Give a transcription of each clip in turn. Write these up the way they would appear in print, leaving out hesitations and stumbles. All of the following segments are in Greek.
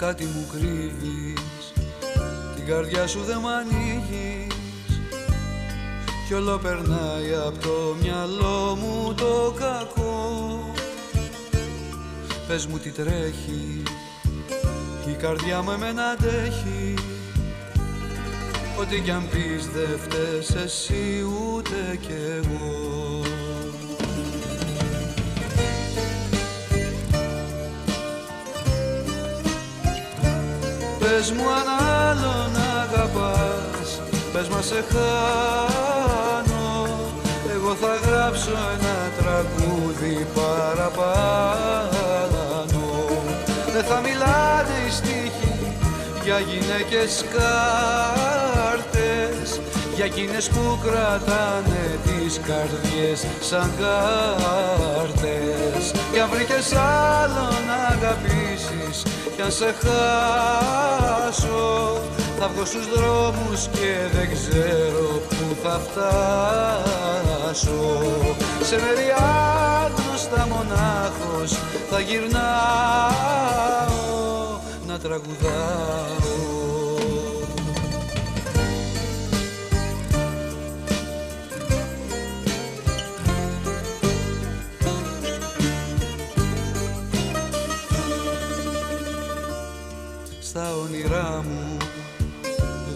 κάτι μου κρύβεις, την καρδιά σου δεν μ' ανοίγεις κι όλο περνάει απ' το μυαλό μου το κακό. Πες μου τι τρέχει, η καρδιά μου εμένα αντέχει. Ό,τι κι αν πεις δε φταίς εσύ ούτε κι εγώ. Πες μου αν άλλον αγαπάς, πες μας σε χάνω. Εγώ θα γράψω ένα τραγούδι παραπάνω. Δεν θα μιλάνε οι στίχοι για γυναίκες κάρτες, για εκείνες που κρατάνε τις καρδιές σαν κάρτες. Κι αν βρήκες άλλον να αγαπήσεις κι αν σε χάσω, θα βγω στους δρόμους και δεν ξέρω που θα φτάσω. Σε μέρη άγνωστα μονάχος θα γυρνάω να τραγουδάω. Στα όνειρά μου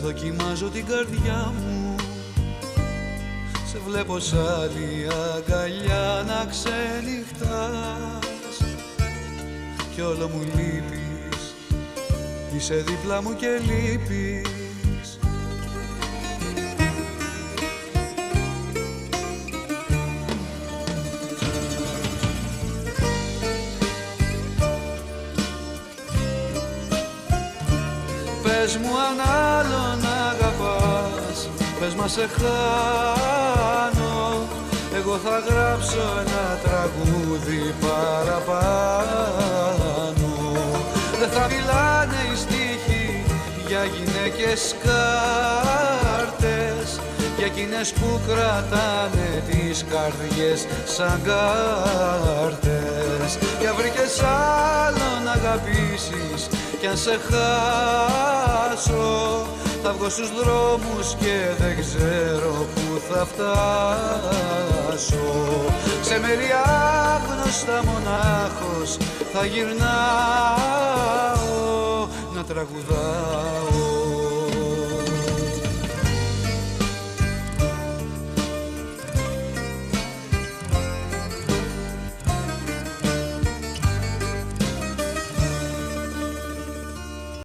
δοκιμάζω την καρδιά μου. Σε βλέπω σ' άλλη αγκαλιά να ξενυχτάς κι όλο μου λείπεις, είσαι δίπλα μου και λείπεις. Πες μου αν άλλον αγαπάς, πες μας σε χάνω. Εγώ θα γράψω ένα τραγούδι παραπάνω. Δεν θα μιλάνε οι στίχοι για γυναίκες κάρτες, για εκείνες που κρατάνε τις καρδιές σαν κάρτες. Κι αν βρήκες άλλον να αγαπήσεις κι αν σε χάσω, θα βγω στους δρόμους και δεν ξέρω που θα φτάσω. Σε μέρη άγνωστα μονάχος θα γυρνάω να τραγουδάω.